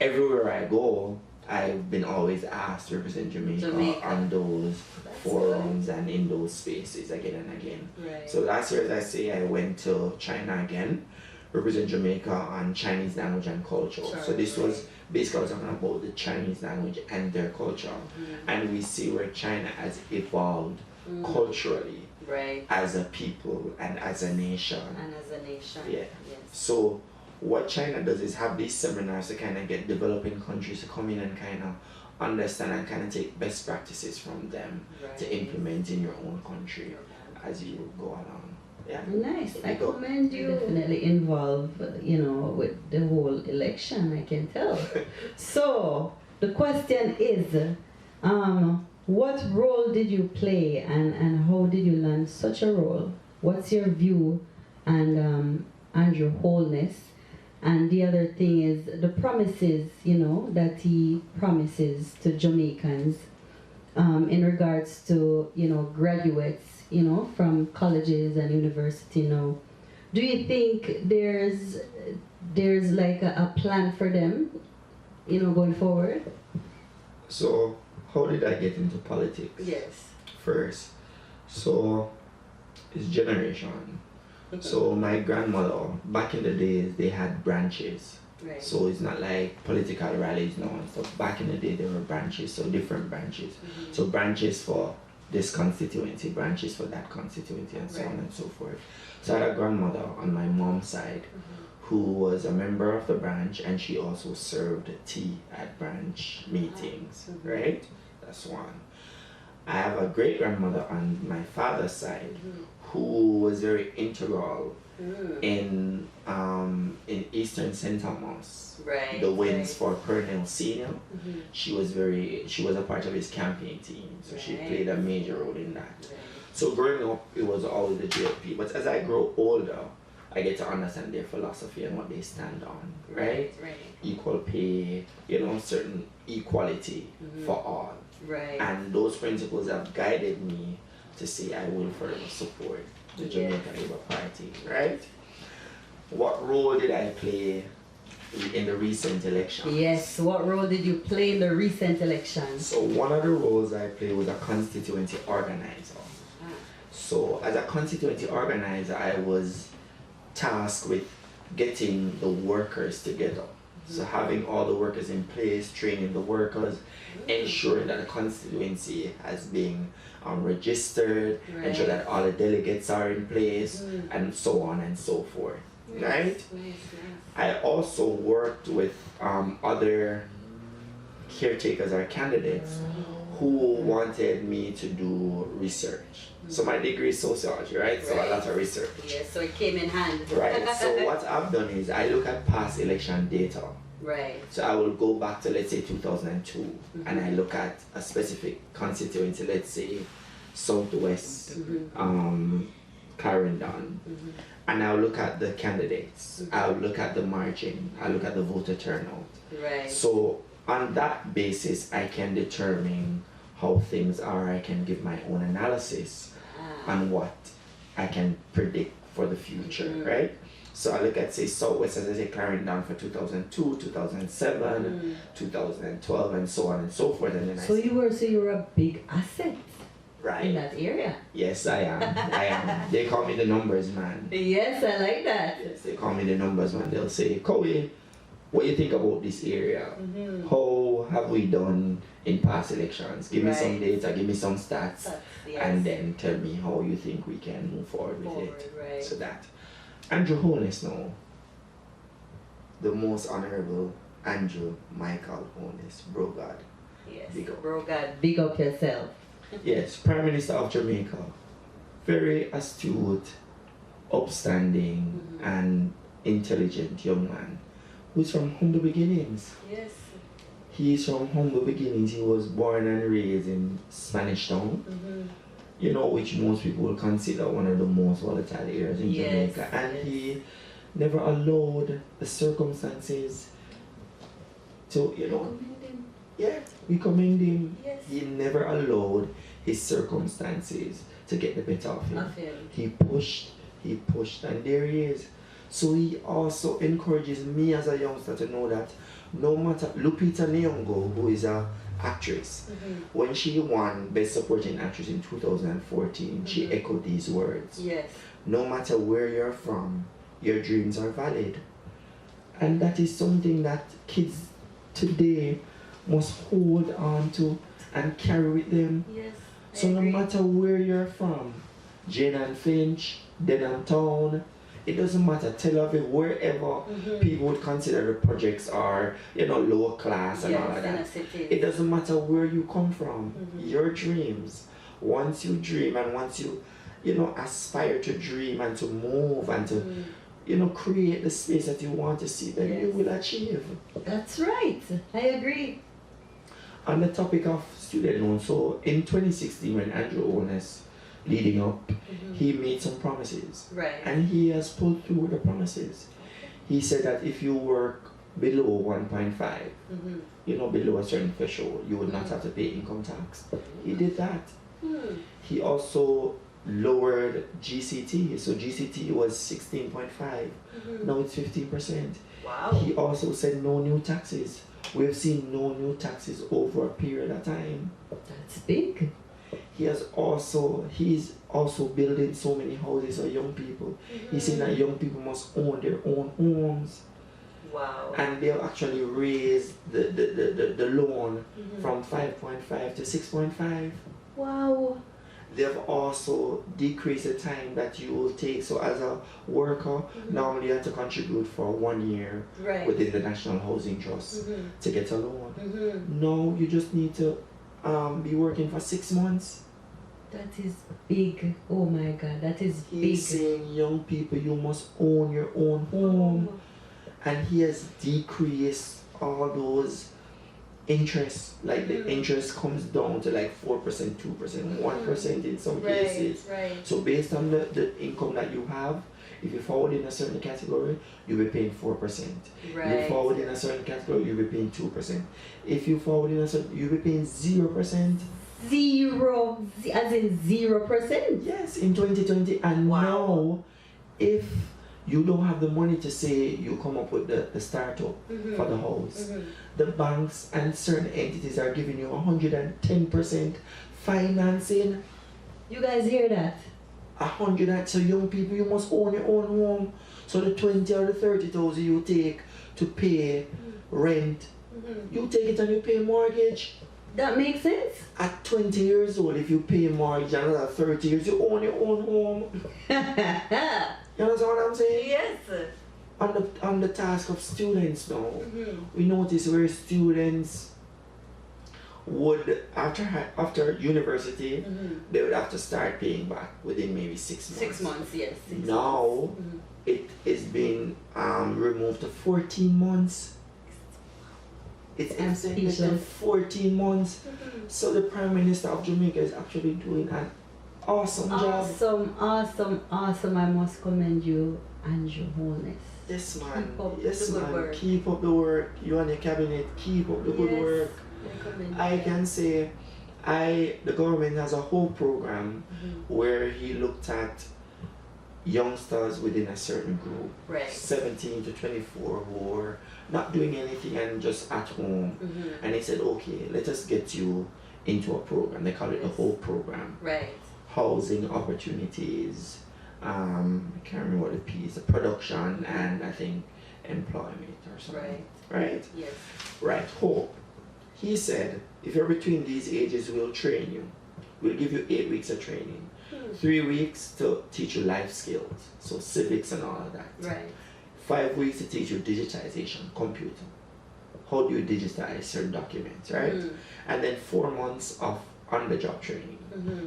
everywhere I go, I've been always asked to represent Jamaica on those forums and in those spaces again and again. So last year, as I say, I went to China again, represent Jamaica on Chinese language and culture. So this was basically, I was talking about the Chinese language and their culture. And we see where China has evolved culturally as a people and as a nation. Yeah. So what China does is have these seminars to kind of get developing countries to come in and kind of understand and kind of take best practices from them to implement in your own country as you go along. Yeah. Nice. I commend you. Definitely involved, with the whole election, I can tell. So the question is, what role did you play and how did you learn such a role? What's your view and your wholeness? And the other thing is the promises, that he promises to Jamaicans in regards to, graduates, from colleges and university now. Do you think there's like a plan for them, going forward? So how did I get into politics? Yes. First, so it's generation. So my grandmother, back in the days, they had branches. So it's not like political rallies now and stuff. Back in the day, there were branches, so different branches. So branches for this constituency, branches for that constituency, and so on and so forth. So I had a grandmother on my mom's side who was a member of the branch, and she also served tea at branch meetings, right? That's one. I have a great grandmother on my father's side who was very integral in Eastern St. Thomas, the wins for Colonel Senior. She was a part of his campaign team, so she played a major role in that. So growing up, it was always the JLP. But as I grow older, I get to understand their philosophy and what they stand on, right? Equal pay, certain equality for all. And those principles have guided me to say I will forever support the Jamaica Labour Party, right? What role did I play in the recent election? Yes, what role did you play in the recent elections? So one of the roles I played was a constituency organizer. So as a constituency organizer, I was tasked with getting the workers together. So having all the workers in place, training the workers, ensuring that the constituency has been registered, ensure that all the delegates are in place, and so on and so forth. Right? I also worked with other caretakers or candidates who wanted me to do research. So my degree is sociology, right? So a lot of research. Yes, so it came in hand. Right. So what I've done is I look at past election data. Right. So I will go back to, let's say, 2002, and I look at a specific constituency, let's say Southwest, Clarendon, and I'll look at the candidates. I'll look at the margin. I'll look at the voter turnout. Right. So on that basis, I can determine how things are. I can give my own analysis on what I can predict for the future, right? So I look at, say, Southwest, as I say, Clarendon for 2002, 2007, 2012, and so on and so forth. And then so you were a big asset in that area. Yes, I am. I am. They call me the numbers man. Yes, I like that. Yes, they call me the numbers man. They'll say, Cowie, what do you think about this area? How have we done in past elections? Give me some data, give me some stats, and then tell me how you think we can move forward with it. Right. So that. Andrew Holness now, the most honorable Andrew Michael Holness, bro God. Yes, big up. bro God, big up yourself. Yes, Prime Minister of Jamaica, very astute, upstanding, and intelligent young man who's from humble beginnings. Yes. He's from humble beginnings. He was born and raised in Spanish Town, you know, which most people will consider one of the most volatile areas in Jamaica. And he never allowed the circumstances to, you know, we commend him. Yes. He never allowed his circumstances to get the better of him. He pushed, and there he is. So he also encourages me as a youngster to know that no matter, Lupita Nyong'o, who is an actress, when she won Best Supporting Actress in 2014, she echoed these words. Yes. No matter where you're from, your dreams are valid. And that is something that kids today must hold on to and carry with them. Yes. So no matter where you're from, Jane and Finch, Denham Town, it doesn't matter, Tel Aviv, wherever people would consider the projects are, you know, lower class and all of that. It doesn't matter where you come from, your dreams. Once you dream and once you, you know, aspire to dream and to move and to, you know, create the space that you want to see, then you will achieve. That's right. I agree. On the topic of student loans, so in 2016 when Andrew Holness leading up, he made some promises. Right. And he has pulled through with the promises. He said that if you work below 1.5, you know, below a certain threshold, you would not have to pay income tax. He did that. He also lowered GCT. So GCT was 16.5. Now it's 15%. Wow. He also said no new taxes. We've seen no new taxes over a period of time. That's big. He's also building so many houses for young people. He's saying that young people must own their own homes. Wow. And they'll actually raise the loan from 5.5 to 6.5. Wow. They've also decreased the time that you will take. So as a worker, normally you have to contribute for 1 year within the National Housing Trust to get a loan. No, you just need to be working for 6 months. That is big. Oh my God, that is big. He's saying, young people, you must own your own home. And he has decreased all those interests. Like the interest comes down to like 4%, 2%, 1% in some cases. So based on the income that you have, if you fall in a certain category, you'll be paying 4%. If you fall in a certain category, you'll be paying 2%. If you fall in a certain, you'll be paying 0%. Zero, as in 0%. Yes, in 2020. And now, if you don't have the money to say you come up with the startup for the house, the banks and certain entities are giving you 110% financing. You guys hear that? 100. So young people, you must own your own home. So the 20 or the 30,000 you take to pay rent, you take it and you pay mortgage. That makes sense. At 20 years old, if you pay mortgage, another 30 years, you own your own home. You understand what I'm saying? Yes. On the task of students now, we notice where students would, after university, they would have to start paying back within maybe 6 months. 6 months, yes. Now, it is being removed to 14 months. It's to 14 months. So the Prime Minister of Jamaica is actually doing an awesome job. Awesome. I must commend you and your wholeness. Yes, man. Keep up yes, the good man. work. Keep up the work. You and your cabinet, keep up the good work. I can say, the government has a whole program where he looked at youngsters within a certain group, 17 to 24, who are not doing anything and just at home. And he said, okay, let us get you into a program. They call it the whole program. Housing opportunities, I can't remember what the P is, production, and I think employment or something. Right? Yes. Right, hope. He said, if you're between these ages, we'll train you. We'll give you 8 weeks of training. 3 weeks to teach you life skills, so civics and all of that. 5 weeks to teach you digitization, computer. How do you digitize certain documents, right? And then 4 months of on-the-job training.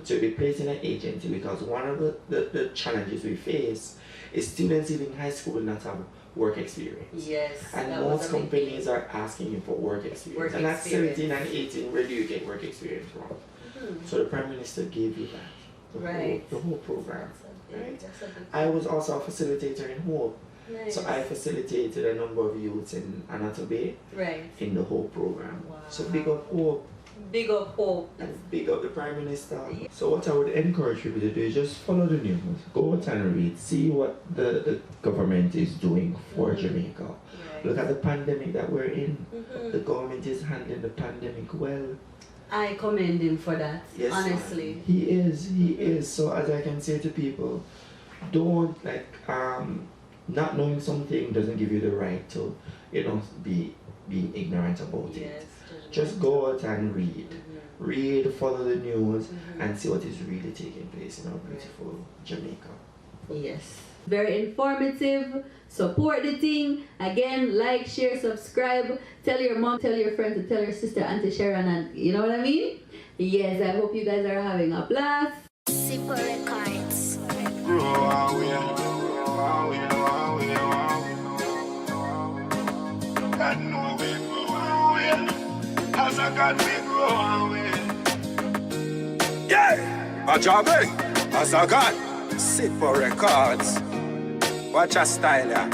So you'll be placed in an agency, because one of the challenges we face is students even in high school will not have work experience. And most companies are asking you for work experience. And at 17 and 18, where do you get work experience from? So the Prime Minister gave you that. The whole program. I was also a facilitator in Hope. So I facilitated a number of youths in Anata Bay in the whole program. So big up Hope. Big up Hope. And big up the Prime Minister. So what I would encourage people to do is just follow the news. Go out and read. See what the government is doing for Jamaica. Look at the pandemic that we're in. The government is handling the pandemic well. I commend him for that, honestly. Man. He is. So as I can say to people, don't not knowing something doesn't give you the right to, be ignorant about it. Just go out and read. Read, follow the news, and see what is really taking place in our beautiful Jamaica. Yes. Very informative. Support the thing. Again, like, share, subscribe. Tell your mom, tell your friends, and tell your sister, Auntie Sharon, and you know what I mean? Yes, I hope you guys are having a blast. Super Records. God know we grow as I got me grow yeah, Jah Be, as I got Super Records. Watch our style, yeah.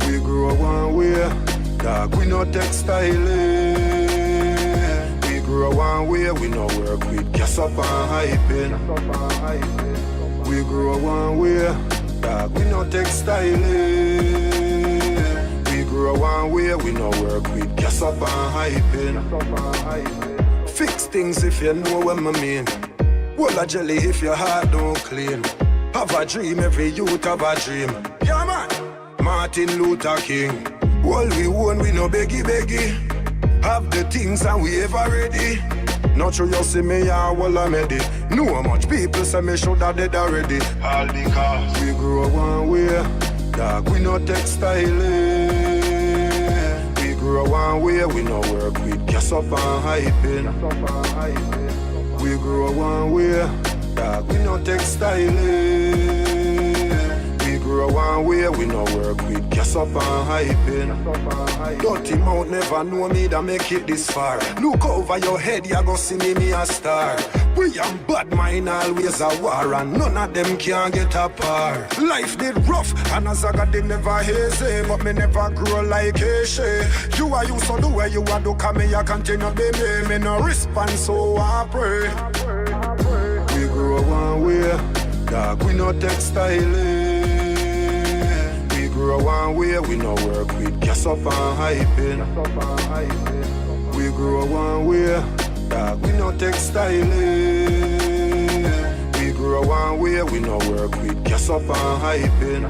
We grow one way, dog, we no textile. We grow one way, we no work with gas up and hyping. We grow one way, dog, we no textile. We grow one way, we no work with gas up and hyping. Fix things if you know what I mean. Wall a jelly if your heart don't clean. Have a dream, every youth have a dream. Yeah, man. Martin Luther King. All we own, we no beggy. Have the things and we ever ready. Not sure you see me, yeah, well I'm ready. Know how much people say me should have dead already. All because we grow one way, dog, we no textile. We grow one way, we no work with gas up and hyping. We grow one way, dog, we no textile. We grow grow one way, we no work with gas up and hyping. Dirty mouth never know me that make it this far. Look over your head, you go see me a star. We and bad mind always a war, and none of them can get apart. Life did rough, and as I got they never hazy, but me never grow like Hashi. You are used to do where you are do, come me, I continue be me no respond, so I pray. We grow one way, dog, we no textile. We grow one way, we no work with gas up and hyping. We grow one way, dog, we no textile. We grow one way, we no work with gas up and hyping.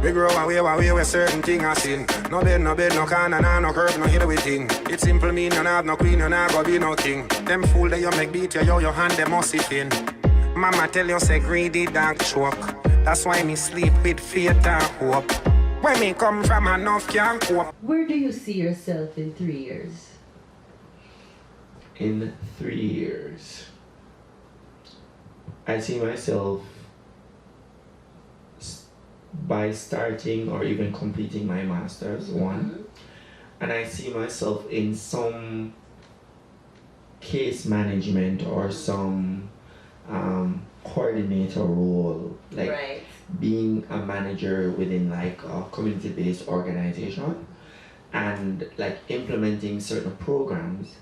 We grow one way where certain thing I seen. No bed, no corner, no curve, no hill with thing. It simple mean you have no queen, you not go be no king. Them fool that you make beat you, your hand them must thin. Mama tell you say greedy dog choke. That's why me sleep with faith and hope. Where me come from enough can't cope. Where do you see yourself in 3 years? In 3 years, I see myself by starting or even completing my master's, one, and I see myself in some case management or some coordinator role, like being a manager within like a community-based organization, and like implementing certain programs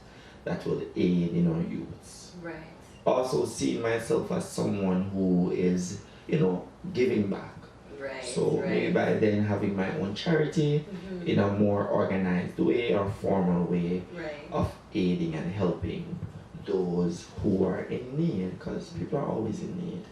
that will aid in our youths. Right. Also seeing myself as someone who is, giving back. Right. So maybe by then having my own charity in a more organized way or formal way of aiding and helping those who are in need, because people are always in need.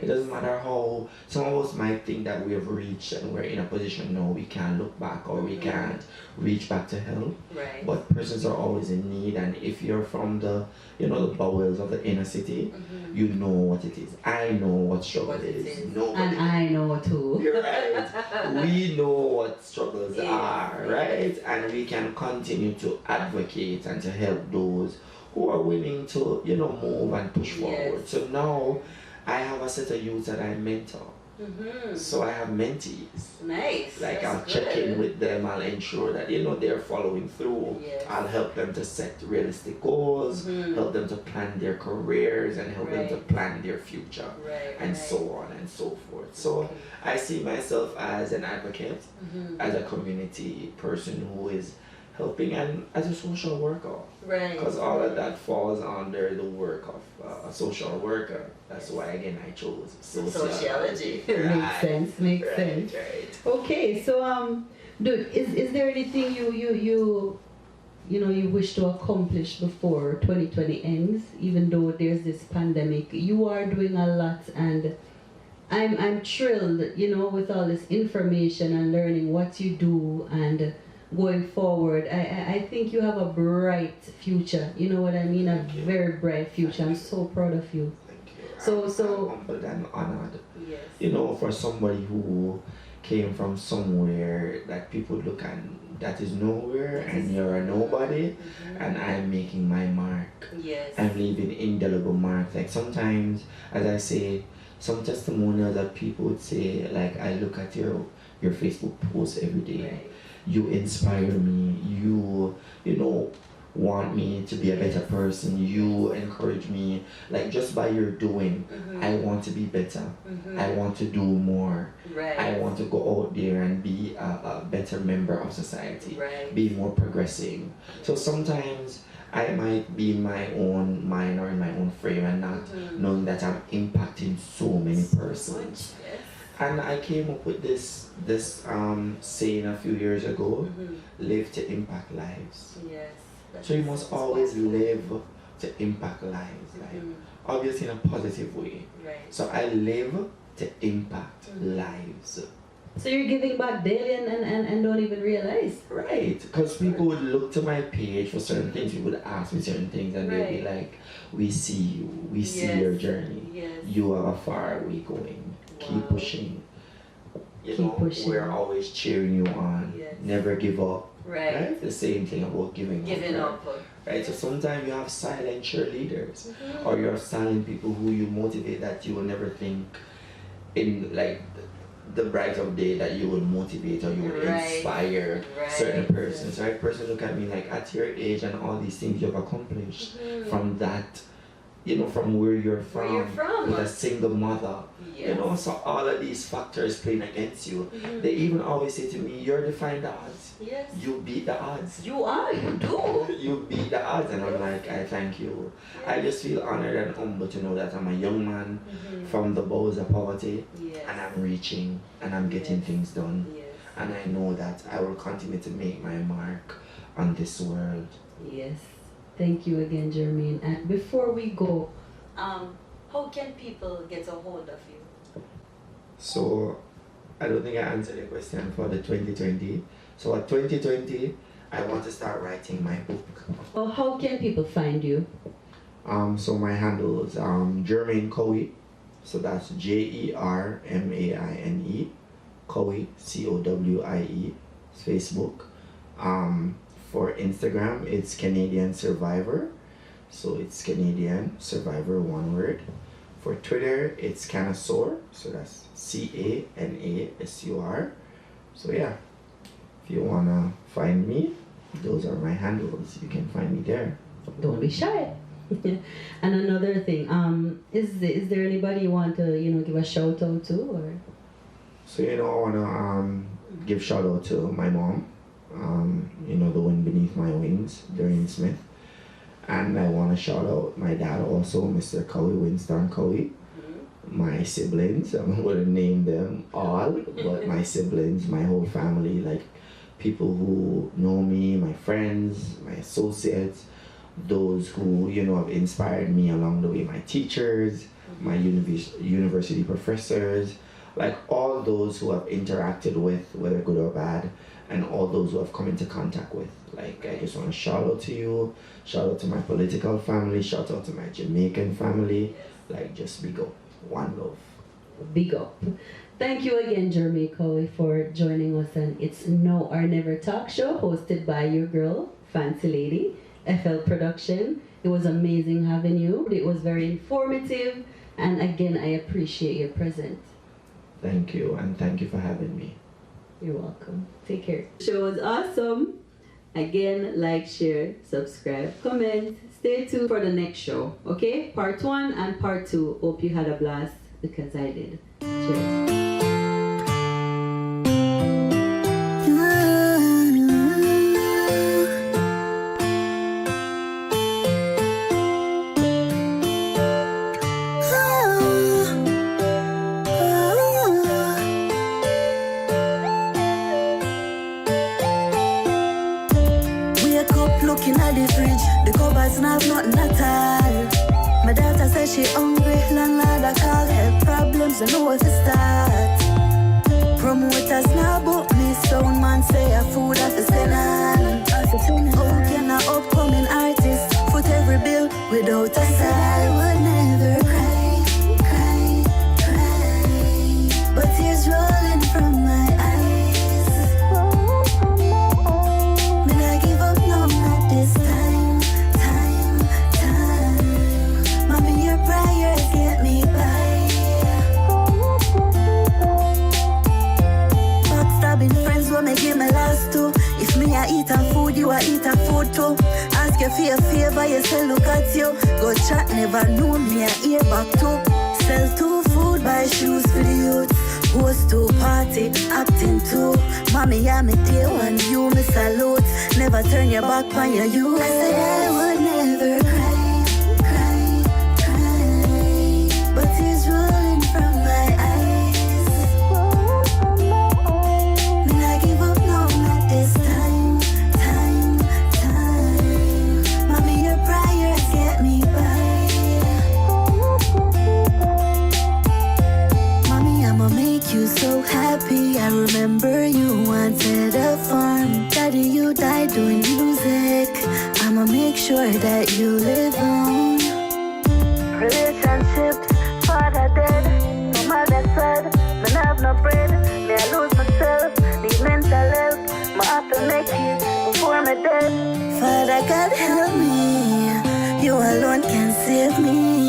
It doesn't matter how some of us might think that we have reached and we're in a position now we can't look back or we can't reach back to help. Right. But persons are always in need, and if you're from the the bowels of the inner city, you know what it is. I know what struggle is. Nobody. And I know too. You're right. We know what struggles are, right? And we can continue to advocate and to help those who are willing to, move and push forward. So now I have a set of youths that I mentor. So I have mentees. Nice. Like I'll check in with them, I'll ensure that they're following through. I'll help them to set realistic goals, help them to plan their careers and help them to plan their future, and so on and so forth. So I see myself as an advocate, as a community person who is helping, and as a social worker, because all of that falls under the work of a social worker. That's why again I chose sociology. Makes sense. Right. Okay, so dude, is there anything you wish to accomplish before 2020 ends? Even though there's this pandemic, you are doing a lot, and I'm thrilled, with all this information and learning what you do and going forward. I think you have a bright future. You know what I mean? A very bright future. I'm so proud of you. Thank you. So I'm humbled and honored. Yes. For somebody who came from somewhere that people look at that is nowhere, and you're a nobody, and I'm making my mark. Yes. I'm leaving indelible mark. Like sometimes, as I say, some testimonials that people would say, like, I look at your Facebook posts every day. Right. You inspire me. You want me to be a better person. You encourage me. Like just by your doing, I want to be better. I want to do more. Right. I want to go out there and be a better member of society. Right. Be more progressive. So sometimes I might be in my own mind or in my own frame and not knowing that I'm impacting so many persons. Yes. And I came up with this saying a few years ago: live to impact lives. Yes. So you must always live to impact lives, like obviously in a positive way. Right. So I live to impact lives. So you're giving back daily and don't even realize. Right, because people would look to my page for certain things, people would ask me certain things, and they'd be like, we see you, we see your journey. Yes. You are far way going. Keep pushing. Keep pushing. We're always cheering you on. Yes. Never give up. Right. The same thing about giving up. Right. So sometimes you have silent cheerleaders, or you have silent people who you motivate that you will never think in like the bright of day that you would motivate or you would inspire certain persons, right? Person look at me like, at your age and all these things you've accomplished from that, you know, from where you're from, with a single mother, you know, so all of these factors playing against you. They even always say to me, you're defying the odds. Yes. You beat the odds. You are, you do. You beat the odds, and I'm like, I thank you. I just feel honored and humble to know that I'm a young man from the bowels of poverty, and I'm reaching and I'm getting things done. And I know that I will continue to make my mark on this world. Yes. Thank you again, Jermaine. And before we go, how can people get a hold of you? So, I don't think I answered the question for the 2020. So at 2020, I want to start writing my book. Well, how can people find you? So my handle is Jermaine Cowie. So that's Jermaine, Cowie, Cowie, Facebook. For Instagram, it's Canadian Survivor. So it's Canadian Survivor, one word. For Twitter, it's Canasur. So that's Canasur. So yeah, if you wanna find me, those are my handles. You can find me there. Don't be shy. And another thing, is there anybody you want to, you know, give a shout out to, or? So you know, I wanna give shout out to my mom. You know, the wind beneath my wings, Doreen Smith. And I want to shout out my dad also, Mr. Cowie, Winston Cowie. My siblings, I'm going to name them all, but my siblings, my whole family, like people who know me, my friends, my associates, those who, you know, have inspired me along the way, my teachers, my university professors, like all those who have interacted with, whether good or bad, and all those who have come into contact with. Like, I just want to shout out to you, shout out to my political family, shout out to my Jamaican family. Like, just big up. One love. Big up. Thank you again, Jermaine Cowie, for joining us on It's Now or Never Talk Show, hosted by your girl, Fancy Lady, FL.Production. It was amazing having you. It was very informative, and again, I appreciate your presence. Thank you, and thank you for having me. You're welcome. Take care. The show was awesome. Again, like, share, subscribe, comment. Stay tuned for the next show. Okay? Part 1 and part 2. Hope you had a blast, because I did. Cheers. Have nothing at all. My daughter says she hungry, landlord I call her problems, I know where to start. Promoters now book me, sound man say a food at the center. How can a upcoming artist foot every bill without a sigh? I would never cry, but tears rolling from my eyes. Me not give up, no, not this time. Prayers get me by. Backstabbing friends will make give me last too. If me I eat a food, you I eat a food too. Ask you for a favor, you say look at you. Go chat, never know me I hear back too. Sell to food, buy shoes for the youth. Goes to party, acting too. Mommy, I'm a day one, you me salute. Never turn your back on your youth. I said I would never cry. But tears rolling from my eyes. Me not give up, no, not this time. Mommy, your prayers get me by. Mommy, I'ma make you so happy. I remember you wanted a farm. Daddy, you died doing music. I'ma make sure that you live on. Relationships. Father dead, my mother said, me have no bread, me I lose myself, need mental health, me have to make it before me dead. Father God help me, you alone can save me.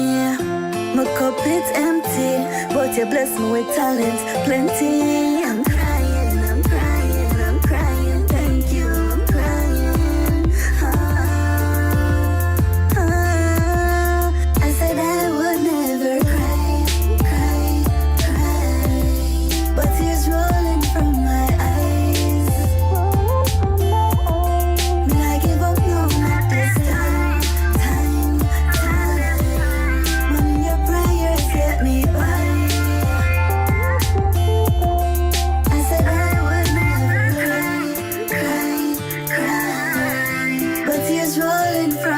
My cup it's empty, but you bless me with talent plenty. I'm crying, I'm crying, I'm crying. Thank you, I'm crying. I said I would never cry, cry, cry, but tears rolling from my eyes. Me I give up, no, not this time, time, time. When your prayers get me by. I said I would never cry, cry, cry, but tears rolling from